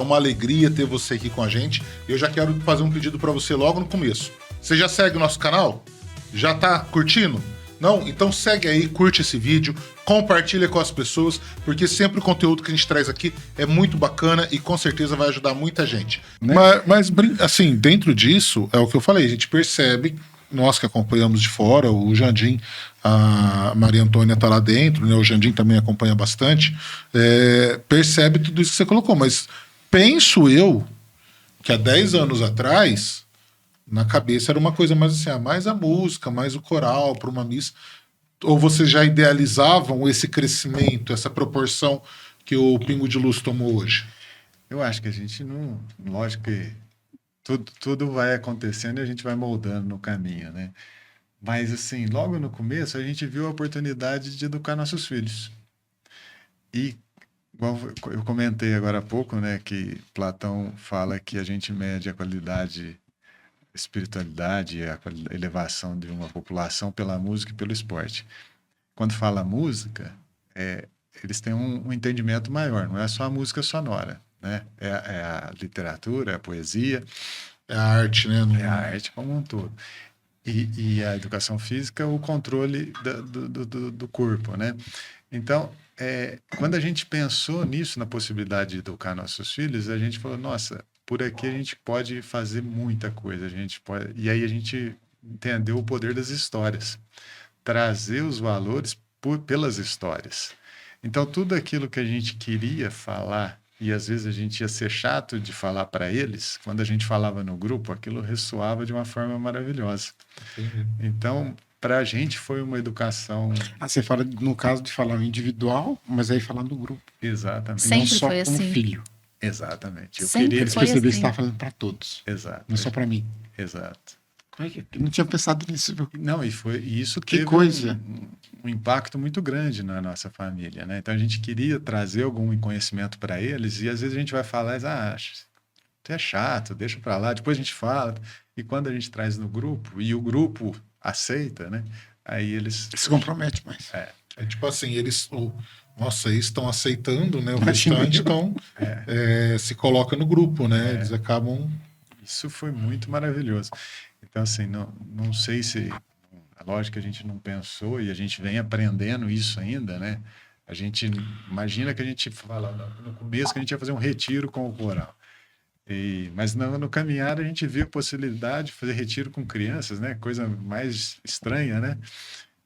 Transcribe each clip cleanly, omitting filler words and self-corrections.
uma alegria ter você aqui com a gente. Eu já quero fazer um pedido para você logo no começo. Você já segue o nosso canal? Já tá curtindo? Não? Então segue aí, curte esse vídeo, compartilha com as pessoas, porque sempre o conteúdo que a gente traz aqui é muito bacana e com certeza vai ajudar muita gente. Né? Mas, assim, dentro disso, é o que eu falei, a gente percebe, nós que acompanhamos de fora, o Jandim, a Maria Antônia tá lá dentro, né? O Jandim também acompanha bastante, percebe tudo isso que você colocou, mas penso eu que há 10 anos atrás, na cabeça era uma coisa mais assim, mais a música, mais o coral para uma missa. Ou vocês já idealizavam esse crescimento, essa proporção que o Pingo de Luz tomou hoje? Eu acho que a gente não... Lógico que tudo vai acontecendo e a gente vai moldando no caminho, né? Mas, assim, logo no começo, a gente viu a oportunidade de educar nossos filhos. E, igual eu comentei agora há pouco, né, que Platão fala que a gente mede a qualidade, a espiritualidade, a elevação de uma população pela música e pelo esporte. Quando fala música, eles têm um entendimento maior, não é só a música sonora, né? É a literatura, é a poesia. É a arte, né? É a arte como um todo. E a educação física, o controle do corpo, né? Então, quando a gente pensou nisso, na possibilidade de educar nossos filhos, a gente falou, nossa, por aqui a gente pode fazer muita coisa, e aí a gente entendeu o poder das histórias, trazer os valores pelas histórias. Então, tudo aquilo que a gente queria falar, e às vezes a gente ia ser chato de falar para eles, quando a gente falava no grupo, aquilo ressoava de uma forma maravilhosa. Entendi. Então, para a gente foi uma educação... Você fala, no caso de falar individual, mas aí falar no grupo. Exatamente. Sempre não só foi como assim. filho. Exatamente. Eu Sempre queria Eles foi perceberam assim. que estava falando para todos. Exato. Não só para mim. Exato. Como é que... Eu não tinha pensado nisso, viu? Não, e isso Que teve coisa. um impacto muito grande na nossa família, né? Então a gente queria trazer algum conhecimento para eles e às vezes a gente vai falar, tu é chato, deixa para lá, depois a gente fala. E quando a gente traz no grupo e o grupo aceita, né? Aí eles Se compromete mais. É tipo assim, eles estão aceitando, né? O restante, então se coloca no grupo, né? Eles acabam... Isso foi muito maravilhoso. Então, assim, não sei se... Lógico que a gente não pensou e a gente vem aprendendo isso ainda, né? A gente imagina que a gente fala no começo que a gente ia fazer um retiro com o coral. Mas no caminhar a gente viu a possibilidade de fazer retiro com crianças, né? Coisa mais estranha, né?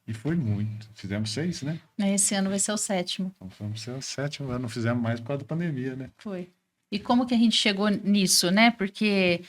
E foi muito. Fizemos 6, né? Esse ano vai ser o 7º. Então, vamos ser o 7º ano. Não fizemos mais por causa da pandemia, né? Foi. E como que a gente chegou nisso, né? Porque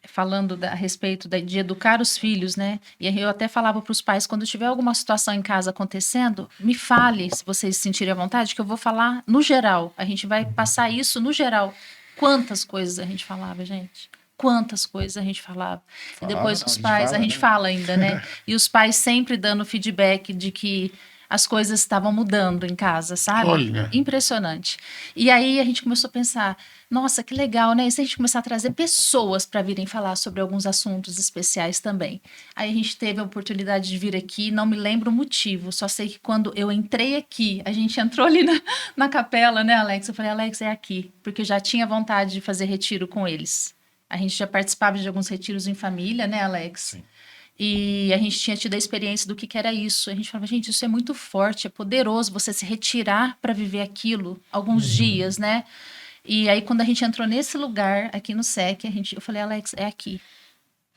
falando a respeito de educar os filhos, né? E eu até falava para os pais, quando tiver alguma situação em casa acontecendo, me fale, se vocês sentirem à vontade, que eu vou falar no geral. A gente vai passar isso no geral. Quantas coisas a gente falava, gente? Quantas coisas a gente falava. E depois os pais, a gente fala ainda, né? E os pais sempre dando feedback de que as coisas estavam mudando em casa, sabe? Olha. Impressionante. E aí a gente começou a pensar, nossa, que legal, né? E se a gente começar a trazer pessoas para virem falar sobre alguns assuntos especiais também. Aí a gente teve a oportunidade de vir aqui, não me lembro o motivo, só sei que quando eu entrei aqui, a gente entrou ali na capela, né, Alex? Eu falei, Alex, é aqui, porque eu já tinha vontade de fazer retiro com eles. A gente já participava de alguns retiros em família, né, Alex? Sim. E a gente tinha tido a experiência do que era isso. A gente falava, gente, isso é muito forte, é poderoso você se retirar para viver aquilo alguns dias, né? E aí, quando a gente entrou nesse lugar, aqui no SEC, eu falei, Alex, é aqui.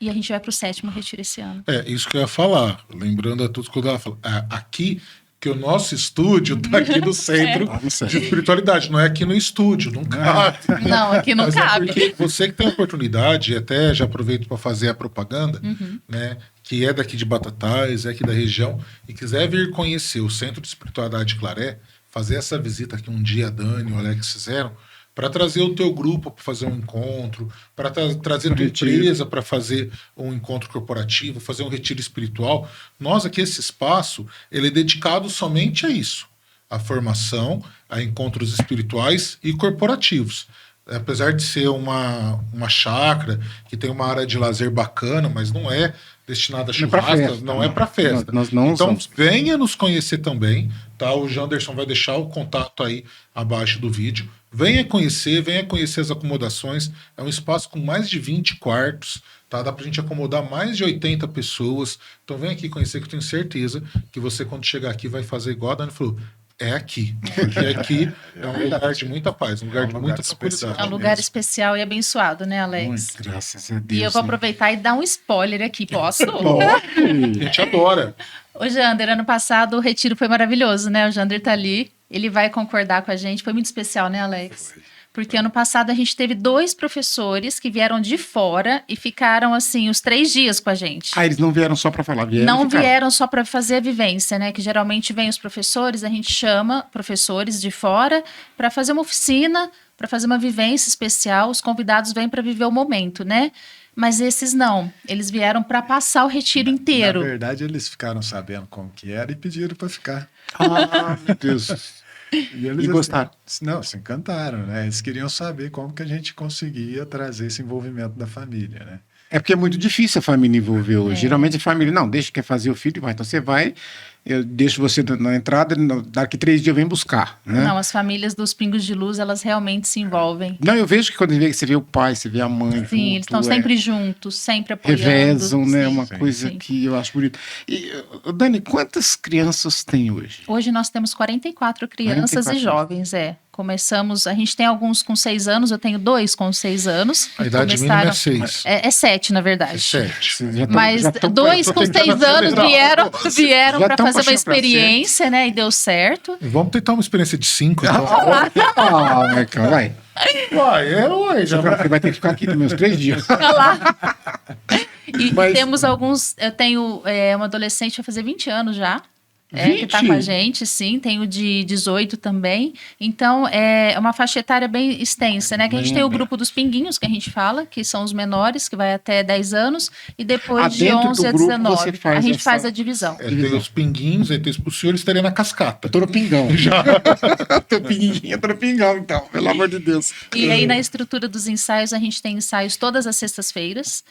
E a gente vai para o 7º retiro esse ano. Isso que eu ia falar. Lembrando a todos quando ela fala, aqui, que o nosso estúdio está aqui no centro de espiritualidade, não é aqui no estúdio, não cabe. Não, aqui não Mas cabe. É porque você que tem a oportunidade, e até já aproveito para fazer a propaganda, né, que é daqui de Batatais, é aqui da região, e quiser vir conhecer o Centro de Espiritualidade de Claré, fazer essa visita que um dia a Dani e o Alex fizeram, para trazer o teu grupo para fazer um encontro, para trazer a tua empresa para fazer um encontro corporativo, fazer um retiro espiritual. Nós aqui, esse espaço, ele é dedicado somente a isso, a formação, a encontros espirituais e corporativos. Apesar de ser uma chácara que tem uma área de lazer bacana, mas não é destinada a churrasco, não é para festa. Nós não então, somos. venha nos conhecer também, tá? O Janderson vai deixar o contato aí abaixo do vídeo. Venha conhecer as acomodações. É um espaço com mais de 20 quartos, tá? Dá pra gente acomodar mais de 80 pessoas. Então vem aqui conhecer, que eu tenho certeza que você, quando chegar aqui, vai fazer igual a Dani falou. É aqui. Porque aqui é um lugar de muita paz, um lugar de muita tranquilidade. É um lugar especial e abençoado, né, Alex? Muito, graças a Deus. E eu vou aproveitar e dar um spoiler aqui, posso? A gente adora. Ô, Jander, ano passado o retiro foi maravilhoso, né? O Jander tá ali, ele vai concordar com a gente. Foi muito especial, né, Alex? Porque ano passado a gente teve 2 professores que vieram de fora e ficaram, assim, os 3 dias com a gente. Ah, eles não vieram só para falar, vieram Não ficar. vieram só para fazer a vivência, né? Que geralmente vem os professores, a gente chama professores de fora para fazer uma oficina, para fazer uma vivência especial. Os convidados vêm para viver o momento, né? Mas esses não. Eles vieram para passar o retiro inteiro. Na verdade, eles ficaram sabendo como que era e pediram para ficar. Ah, meu Deus. E eles E gostaram? Não, se encantaram, né? Eles queriam saber como que a gente conseguia trazer esse envolvimento da família, né? É porque é muito difícil a família envolver hoje. Geralmente a família, não, deixa que quer fazer o filho, vai. Então você vai, eu deixo você na entrada, daqui 3 dias eu venho buscar, né? Não, as famílias dos Pingos de Luz, elas realmente se envolvem. Não, eu vejo que quando você vê o pai, você vê a mãe. Sim, junto, eles estão sempre juntos, sempre apoiando. revezam, né? Sim, Uma sim, coisa sim. que eu acho bonito. E, Dani, quantas crianças tem hoje? Hoje nós temos 44 crianças 44. e jovens, Começamos, a gente tem alguns com 6 anos, eu tenho 2 com 6 anos. A idade mínima é 6. É 7, na verdade. É 7. Vocês já tão- Mas já tão- 2 tô com tentando 6 anos acelerar. vieram Já para tão fazer uma puxando pra experiência, né? E deu certo. Vamos tentar uma experiência de 5, então. Ah, Marcão, vai. Uai, já vai. Você vai ter que ficar aqui também uns 3 dias. Olha lá. E Mas- temos alguns. Eu tenho uma adolescente, vai fazer 20 anos já. Que tá 20? com a gente, sim. Tenho de 18 também. Então, é uma faixa etária bem extensa, né? Que a gente tem o grupo dos pinguinhos, que a gente fala, que são os menores, que vai até 10 anos. E depois de dentro 11 do a grupo 19. você faz A gente essa- faz a divisão. Tem os pinguinhos, aí tem os senhores estaria na cascata. Eu tô no pingão. Já. tô pinguinho, eu tô no pingão, então, pelo amor de Deus. E aí, na estrutura dos ensaios, a gente tem ensaios todas as sextas-feiras,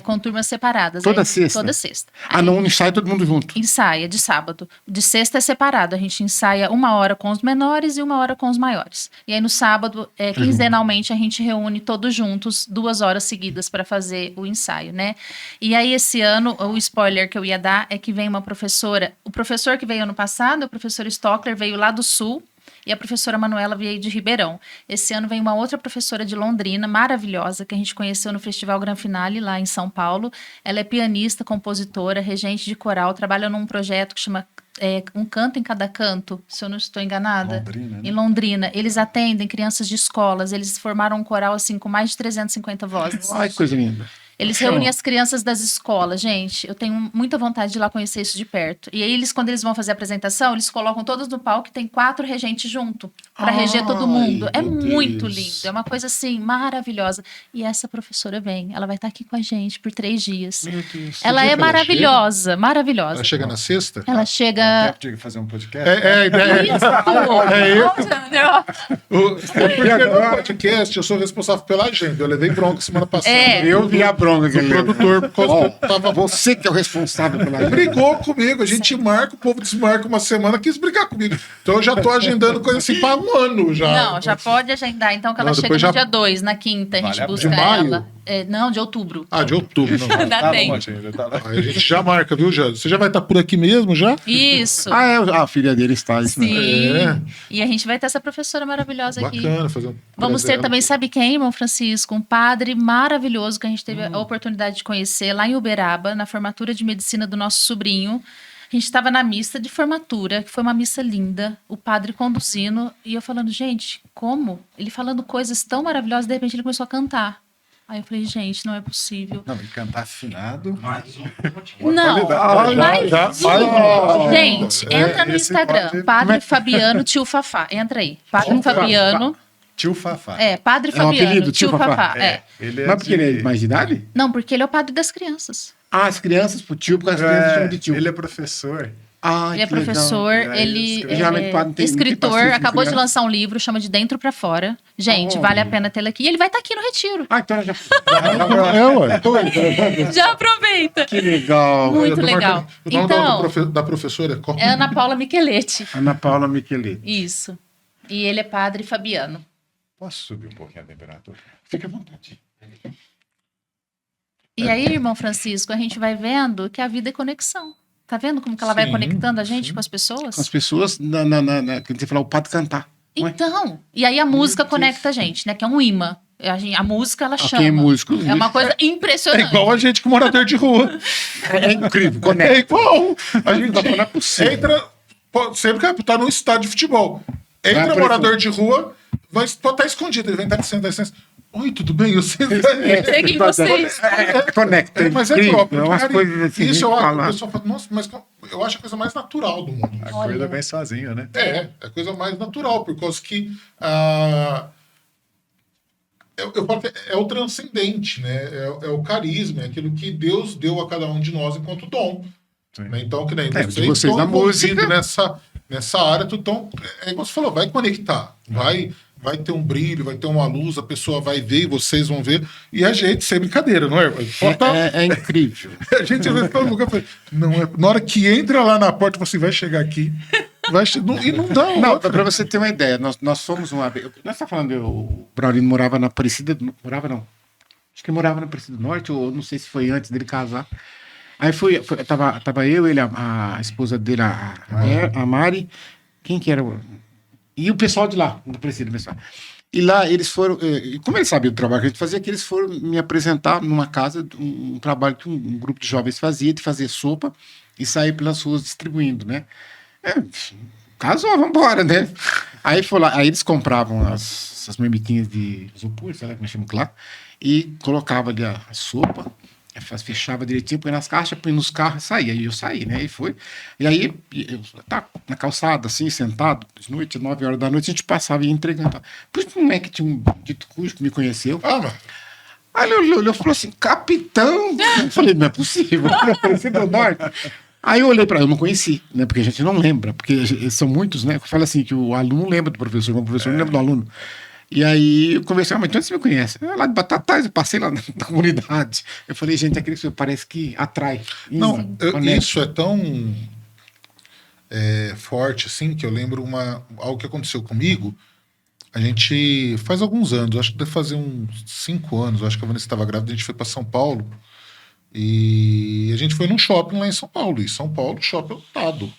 com turmas separadas. Toda Aí, sexta? Toda sexta. Ah, não ensaia todo mundo junto. Ensaia de sábado. De sexta é separado. A gente ensaia 1 hora com os menores e 1 hora com os maiores. E aí no sábado, quinzenalmente, a gente reúne todos juntos 2 horas seguidas para fazer o ensaio, né? E aí esse ano, o spoiler que eu ia dar é que vem uma professora. O professor que veio ano passado, o professor Stockler, veio lá do Sul. E a professora Manuela veio de Ribeirão. Esse ano vem uma outra professora de Londrina, maravilhosa, que a gente conheceu no Festival Gran Finale, lá em São Paulo. Ela é pianista, compositora, regente de coral, trabalha num projeto que chama Um Canto em Cada Canto, se eu não estou enganada. Londrina, né? Em Londrina. Eles atendem crianças de escolas, eles formaram um coral assim com mais de 350 vozes. Ai, que coisa linda. Eles reúnem as crianças das escolas, gente. Eu tenho muita vontade de ir lá conhecer isso de perto. E aí, quando eles vão fazer a apresentação, eles colocam todos no palco e tem 4 regentes junto, para reger todo mundo. É meu muito Deus. lindo. É uma coisa assim, maravilhosa. E essa professora vem, ela vai estar aqui com a gente por 3 dias. Meu Deus. Ela dia é que ela maravilhosa, maravilhosa. Ela chega na sexta? Ela Dá chega. tempo de fazer um podcast? A ideia Isso! porque no podcast eu sou responsável pela agenda. Eu levei bronca semana passada. Eu vi a bronca, O galera. produtor, por causa Ó, que eu tava você que é o responsável pela brigou comigo, a gente marca, o povo desmarca uma semana, quis brigar comigo. Então eu já tô agendando coisa assim para um ano já. Não, já pode agendar. Então, que ela Não, chega depois no já- dia 2, na quinta, a gente Vale a busca pena. De maio? ela. Não, de outubro. Ah, de outubro, não. Dá Tá tempo. bom, ainda tá lá. Aí a gente já marca, viu, Jânio? Você já vai estar por aqui mesmo já? Isso. Ah, a filha dele está. Isso mesmo. Sim. É. E a gente vai ter essa professora maravilhosa aqui. Bacana fazer um. Vamos ter dela. também, sabe quem, irmão Francisco? Um padre maravilhoso que a gente teve a oportunidade de conhecer lá em Uberaba, na formatura de medicina do nosso sobrinho. A gente estava na missa de formatura, que foi uma missa linda, o padre conduzindo, e eu falando, gente, como? Ele falando coisas tão maravilhosas, de repente ele começou a cantar. Aí eu falei, gente, não é possível. Não, e cantar afinado. Não, já, mas, já. gente, entra no esse Instagram, pode- Padre Fabiano Tio Fafá, entra aí, Padre Fabiano, Tio Fafá. Padre É um Fabiano, apelido, Tio Tio Fafá. Fafá, Ele Mas porque ele é mais de idade? Não, porque ele é o padre das crianças. Ah, as crianças pro tio, porque as crianças chamam de tio. Ele é professor. Ah, Ele é que legal. professor, ele Geralmente é padre não tem escritor, paciência com acabou de criança. lançar um livro, chama de Dentro pra Fora. Gente, Oh, vale a pena tê-lo aqui. E ele vai estar aqui no Retiro. Ah, então já. Ué. Já aproveita. Que legal. Muito Eu tô legal. marcando- O nome da professora é qual? É Ana Paula Micheletti. Ana Paula Micheletti. Isso. E ele é padre Fabiano. Posso subir um pouquinho a temperatura? Fica à vontade. E aí, irmão Francisco, a gente vai vendo que a vida é conexão. Tá vendo como que ela vai Sim, conectando a gente sim. com as pessoas? Com as pessoas, que você falou, o padre cantar. Não é? Então, e aí a música conecta a gente, né? Que é um imã. A música, ela chama. Quem é músico. É uma coisa É impressionante. igual a gente com morador de rua. É incrível, É conecta. igual. A gente Não é possível. entra, sempre que tá num estádio de futebol. Entra Vai pra morador de rua, pode estar escondido, ele vem estar descendo. Oi, tudo bem? Eu sei. Chega em vocês. Conecta. Mas é incrível, próprio. umas cara, coisas assim. isso eu nem acho. O falar. pessoal fala, nossa, mas eu acho a coisa mais natural do mundo. A Olha. coisa vem sozinha, né? É a coisa mais natural, por causa que eu falo que é o transcendente, né? É o carisma, é aquilo que Deus deu a cada um de nós enquanto dom. Sim. Né? Então, que nem de vocês vocês estão na envolvidos música. nessa área, então, é igual você falou, vai conectar, vai ter um brilho, vai ter uma luz, a pessoa vai ver, vocês vão ver, e a gente, sem brincadeira, não é? É incrível. A gente vê todo lugar, não é, na hora que entra lá na porta, você vai chegar aqui, e não dá. Não, para você ter uma ideia, nós fomos uma vez. Nós estamos falando, o Braulino morava na Aparecida. Morava não. Acho que ele morava na Aparecida do Norte, ou não sei se foi antes dele casar. Aí tava eu, ele, a esposa dele, a Mari. Quem que era? E o pessoal de lá, do Aparecida, pessoal. E lá eles foram. Como eles sabiam do trabalho que a gente fazia, que eles foram me apresentar numa casa, um trabalho que um grupo de jovens fazia, de fazer sopa e sair pelas ruas distribuindo, né? Casou, vambora, né? Aí foi lá, aí eles compravam essas marmitinhas de isopor, sei lá como chama lá, e colocava ali a sopa, fechava direitinho, põe nas caixas, põe nos carros e saía. Aí eu saí, né? E foi. E aí, eu tá na calçada, assim, sentado, de noite, 9 horas da noite, a gente passava e ia entregando. Por isso não é que tinha um dito cujo que me conheceu. Mas Aí ele olhou e falou assim, capitão! Eu falei, não é possível, Aparecida do Norte. Aí eu olhei para ele, eu não conheci, né? Porque a gente não lembra, porque são muitos, né? Fala assim, que o aluno lembra do professor, o professor não lembra do aluno. E aí eu conversei, mas de onde você me conhece? Lá de Batatais, eu passei lá na comunidade. Eu falei, gente, aquele que parece que atrai. não, conecta. isso é tão forte, assim, que eu lembro algo que aconteceu comigo. A gente faz alguns anos, acho que deve fazer uns 5 anos, acho que a Vanessa estava grávida, a gente foi para São Paulo e a gente foi num shopping lá em São Paulo, e São Paulo, shopping lotado,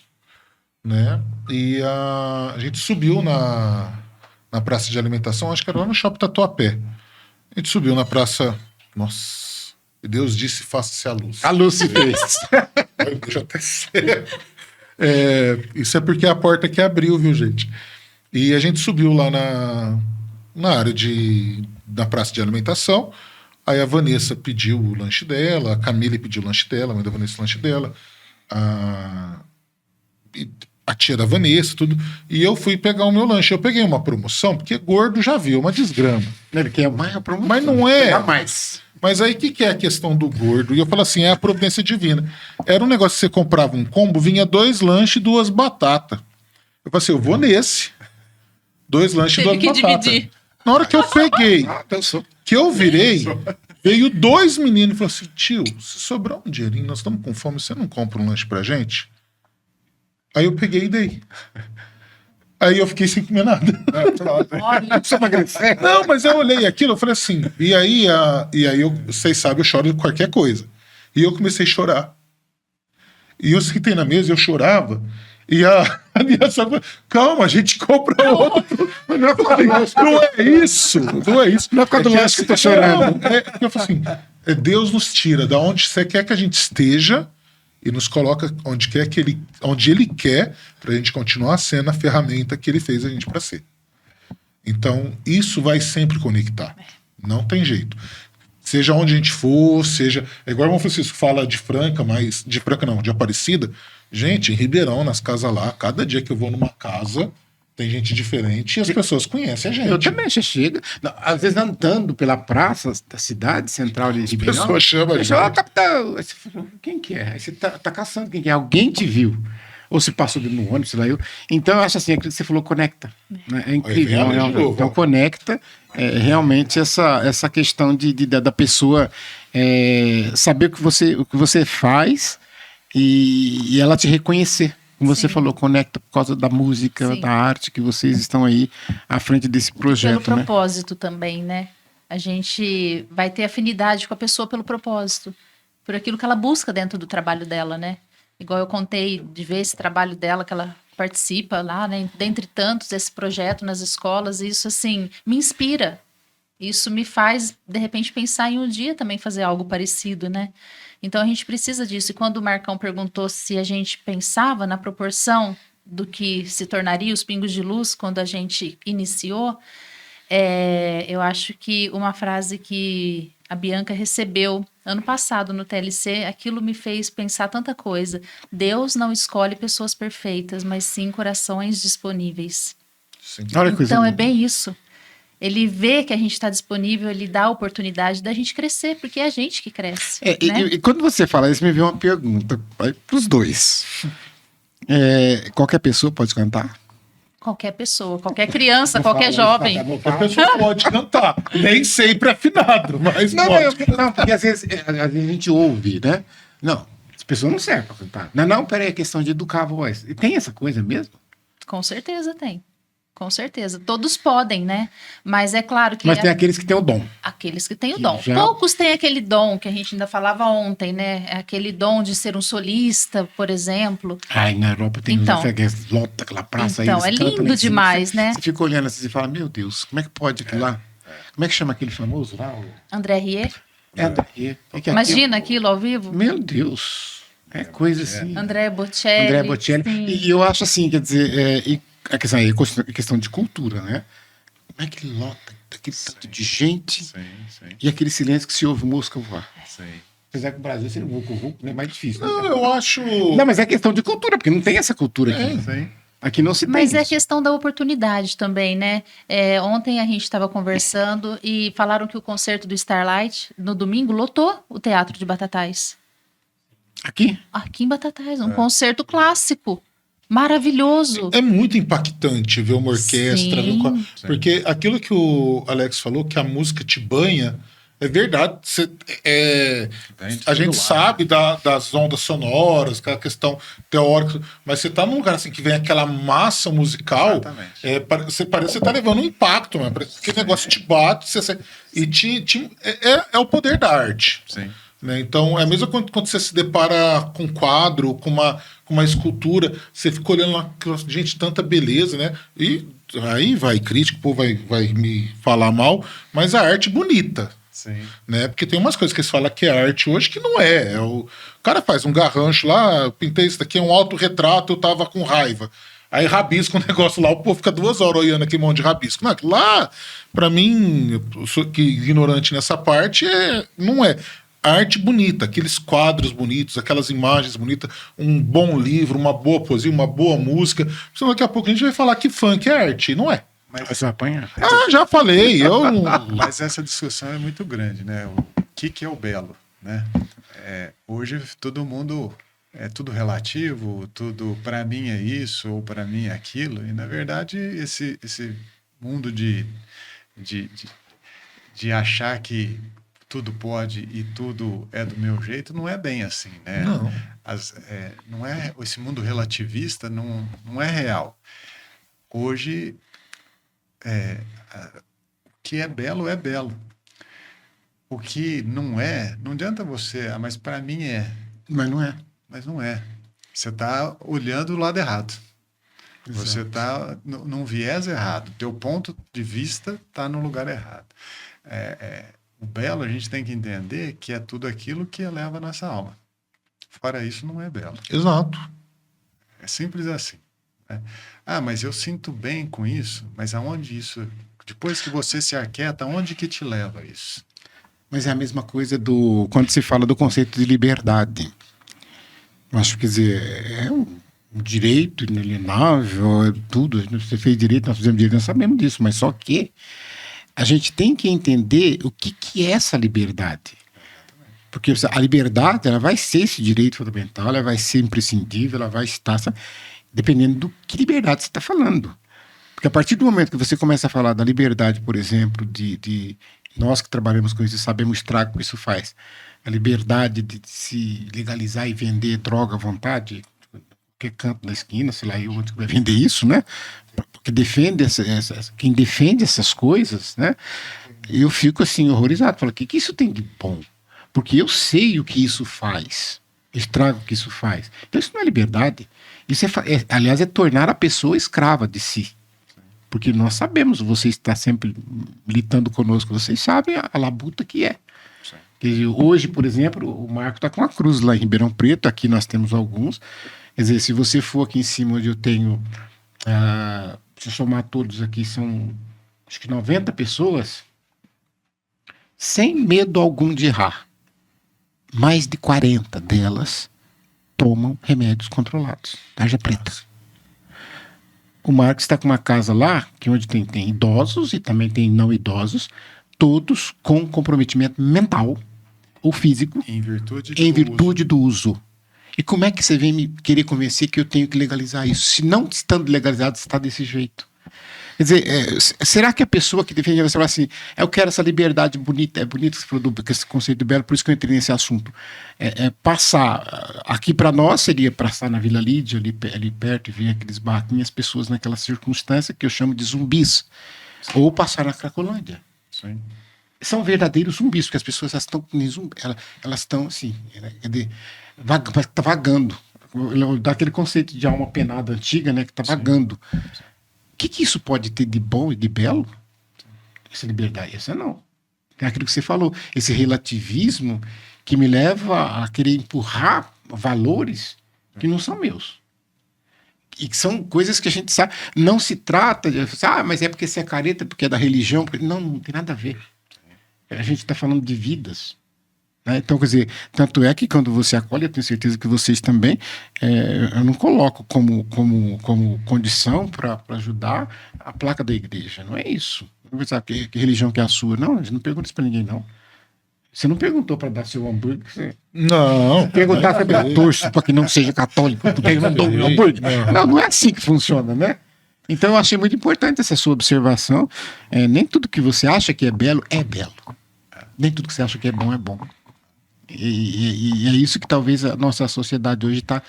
né? E a gente subiu na praça de alimentação, acho que era lá no shopping Tatuapé. A gente subiu na praça, nossa, e Deus disse, faça-se a luz. A Lucy fez. Deixa eu até ser. Isso é porque é a porta que abriu, viu, gente? E a gente subiu lá na área da praça de alimentação. Aí a Vanessa pediu o lanche dela, a Camille pediu o lanche dela, a mãe da Vanessa o lanche dela, a tia da Vanessa, tudo. E eu fui pegar o meu lanche. Eu peguei uma promoção, porque gordo já viu, uma desgrama. Ele quer mais a promoção. Mas não é. Dá mais. Mas aí o que é a questão do gordo? E eu falo assim, é a providência divina. Era um negócio que você comprava um combo, vinha 2 lanches e 2 batatas. Eu falei assim, eu vou nesse. 2 lanches e 2 Teve que batatas. dividir. Na hora que eu peguei, Pensou. que eu virei, veio 2 meninos e falou assim, tio, se sobrar um dinheirinho, nós estamos com fome, você não compra um lanche pra gente? Aí eu peguei e dei. Aí eu fiquei sem comer nada. Olha, Precisa emagrecer. Não, mas eu olhei aquilo, eu falei assim, e aí vocês sabem, eu choro de qualquer coisa. E eu comecei a chorar. E eu sentei na mesa, eu chorava, e a aliança falou, calma, a gente compra outro. Não é isso, não é isso. Não é por causa do lanche que eu tô chorando. Eu falo assim, Deus nos tira da onde você quer que a gente esteja e nos coloca onde ele quer, para a gente continuar sendo a ferramenta que ele fez a gente para ser. Então, isso vai sempre conectar. Não tem jeito. Seja onde a gente for, seja... É igual o irmão Francisco fala de Franca, mas... De Franca não, de Aparecida. Gente, em Ribeirão, nas casas lá, cada dia que eu vou numa casa, tem gente diferente e as pessoas conhecem a gente. Eu também, você chega. Não, às vezes andando pela praça da cidade central de Ribeirão. pessoas chamam a gente. Capitão. Aí você fala, quem que é? Aí você tá caçando quem que é. Alguém te viu. ou se passou no ônibus, sei lá eu. Então, eu acho assim, aquilo que você falou conecta. Né? É incrível. Aí vem a lei de novo, Então, ó. conecta realmente essa questão da pessoa saber o que você faz e ela te reconhecer. Como você Sim. falou, conecta por causa da música, Sim. da arte, que vocês estão aí à frente desse Pelo projeto, né? propósito também, né? A gente vai ter afinidade com a pessoa pelo propósito, por aquilo que ela busca dentro do trabalho dela, né? Igual eu contei de ver esse trabalho dela, que ela participa lá, né? Dentre tantos, esse projeto nas escolas, e isso, assim, me inspira. Isso me faz, de repente, pensar em um dia também fazer algo parecido, né? Então, a gente precisa disso. E quando o Marcão perguntou se a gente pensava na proporção do que se tornaria os Pingos de Luz quando a gente iniciou, eu acho que uma frase que a Bianca recebeu ano passado no TLC, aquilo me fez pensar tanta coisa. Deus não escolhe pessoas perfeitas, mas sim corações disponíveis. Sim. Olha que coisa Então, é linda. bem isso. Ele vê que a gente está disponível, ele dá a oportunidade da gente crescer, porque é a gente que cresce. Né? E quando você fala isso, me veio uma pergunta para os dois. Qualquer pessoa pode cantar? Qualquer pessoa, qualquer criança, qualquer jovem. A pessoa pode cantar. Nem sempre afinado, mas Não, pode. não, porque às vezes a gente ouve, né? Não, as pessoas não servem para cantar. Não, peraí, é questão de educar a voz. E tem essa coisa mesmo? Com certeza tem. Com certeza. Todos podem, né? Mas é claro que Mas tem aqueles que têm o dom. aqueles que têm o que dom. já- Poucos têm aquele dom que a gente ainda falava ontem, né? Aquele dom de ser um solista, por exemplo. Ai, na Europa tem Então. que lota aquela praça Então, aí. eles é cantam lá lindo em cima. demais, Você- né? Você fica olhando assim e fala, meu Deus, como é que pode aquilo lá? Como é que chama aquele famoso lá? André Rieu. Imagina aquilo ao vivo. Meu Deus. É coisa assim. André Bocelli. André Bocelli. sim. E eu acho assim, quer dizer, é questão de cultura, né? Como é que lota aquele tanto de gente Sim, sim, e aquele silêncio que se ouve mosca voar? sim. Apesar que o Brasil seria um vulco, né? Mais difícil. Não, Né? eu acho. Não, mas é questão de cultura, porque não tem essa cultura aqui. Sim. Aqui não se tem. Mas é isso. questão da oportunidade também, né? Ontem a gente estava conversando e falaram que o concerto do Starlight, no domingo, lotou o Teatro de Batatais. Aqui? Aqui em Batatais, um concerto clássico. Maravilhoso. É muito impactante ver uma orquestra, Sim. porque aquilo que o Alex falou, que a música te banha, é verdade. A gente sabe das ondas sonoras, aquela questão teórica, mas você tá num lugar assim que vem aquela massa musical, Exatamente. parece que você tá levando um impacto, mano. Parece que aquele negócio te bate, é o poder da arte. Sim. Né? Então, é mesmo quando você se depara com um quadro, com uma escultura, você fica olhando lá, gente, tanta beleza, né? E aí vai crítico, o povo vai me falar mal, mas a arte bonita, Sim. né? Porque tem umas coisas que eles falam que é arte hoje que não é. O cara faz um garrancho lá, eu pintei isso daqui, é um autorretrato, eu tava com raiva. Aí rabisca o negócio lá, o povo fica 2 horas olhando aquele monte de rabisco. Não, lá, pra mim, eu sou ignorante nessa parte, não é. Arte bonita, aqueles quadros bonitos, aquelas imagens bonitas, um bom livro, uma boa poesia, uma boa música. Senão daqui a pouco a gente vai falar que funk é arte, não é? Você apanha? Já falei, Mas essa discussão é muito grande, né? O que é o belo, né? Hoje todo mundo é tudo relativo, tudo para mim é isso ou para mim é aquilo, e na verdade esse mundo de achar que tudo pode e tudo é do meu jeito não é bem assim, né? Não. Não é esse mundo relativista não é real. Hoje o que é belo é belo. O que não adianta você, mas para mim é. Mas não é. Mas não é. Você está olhando o lado errado. Exato. Você está num viés errado. Teu ponto de vista está no lugar errado. O belo a gente tem que entender que é tudo aquilo que eleva a nossa alma. Fora isso, não é belo. Exato. É simples assim. Né? Mas eu sinto bem com isso, mas aonde isso... Depois que você se aquieta, aonde que te leva isso? Mas é a mesma coisa quando se fala do conceito de liberdade. Eu acho que, quer dizer, é um direito inalienável, é tudo. Você fez direito, nós fizemos direito, nós sabemos disso, mas só que a gente tem que entender o que é essa liberdade. Porque a liberdade, ela vai ser esse direito fundamental, ela vai ser imprescindível, ela vai estar, sabe, dependendo do que liberdade você está falando. Porque a partir do momento que você começa a falar da liberdade, por exemplo, de nós que trabalhamos com isso sabemos o estrago que isso faz, a liberdade de se legalizar e vender droga à vontade, qualquer canto da esquina, sei lá, onde vai vender isso, né? Porque defende quem defende essas coisas, né? Eu fico assim horrorizado, falo, o que isso tem de bom? Porque eu sei o que isso faz, o estrago que isso faz. Então isso não é liberdade, isso aliás, é tornar a pessoa escrava de si. Porque nós sabemos, você está sempre militando conosco, vocês sabem a labuta que é. Quer dizer, hoje, por exemplo, o Marco está com a cruz lá em Ribeirão Preto, aqui nós temos alguns. Quer dizer, se você for aqui em cima onde eu tenho, se eu somar todos aqui, são acho que 90 pessoas, sem medo algum de errar. Mais de 40 delas tomam remédios controlados, tarja preta. O Marcos está com uma casa lá, que onde tem idosos e também tem não idosos, todos com comprometimento mental ou físico Em virtude do uso. E como é que você vem me querer convencer que eu tenho que legalizar isso? Se não estando legalizado, está desse jeito. Quer dizer, será que a pessoa que defende, você fala assim, eu quero essa liberdade bonita, é bonito que você falou esse conceito do belo, por isso que eu entrei nesse assunto. Passar, aqui para nós seria passar na Vila Lídia, ali perto, e ver aqueles barraquinhos, as pessoas naquela circunstância que eu chamo de zumbis. Ou passar na Cracolândia. Sim. São verdadeiros zumbis, porque as pessoas elas estão assim, tá vagando. Daquele conceito de alma penada antiga, né, que tá vagando. O que isso pode ter de bom e de belo? Essa liberdade, essa não. Tem aquilo que você falou, esse relativismo que me leva a querer empurrar valores que não são meus. E que são coisas que a gente sabe. Não se trata de... mas é porque você é careta, porque é da religião. Não tem nada a ver. A gente está falando de vidas. Né? Então, quer dizer, tanto é que quando você acolhe, eu tenho certeza que vocês também, eu não coloco como condição para ajudar a placa da igreja. Não é isso. Não vou pensar que religião que é a sua. Não, a gente não pergunta isso para ninguém, não. Você não perguntou para dar seu hambúrguer. Você... Não. Perguntar sobre a torço para que não seja católico. Porque não dou meu hambúrguer. Não é assim que funciona, né? Então, eu achei muito importante essa sua observação. Nem tudo que você acha que é belo, é belo. Nem tudo que você acha que é bom, é bom. E é isso que talvez a nossa sociedade hoje está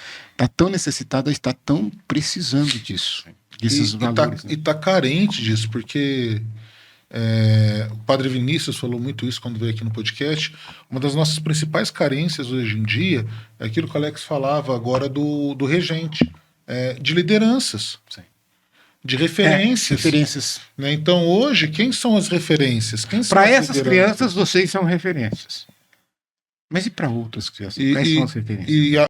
tão necessitada, está tão precisando disso. Desses valores. E está carente disso, porque o Padre Vinícius falou muito isso quando veio aqui no podcast. Uma das nossas principais carências hoje em dia é aquilo que o Alex falava agora do regente, de lideranças. Sim. De referências. Referências. Né? Então, hoje, quem são as referências? Para essas crianças, vocês são referências. Mas e para outras crianças? Quais são as referências?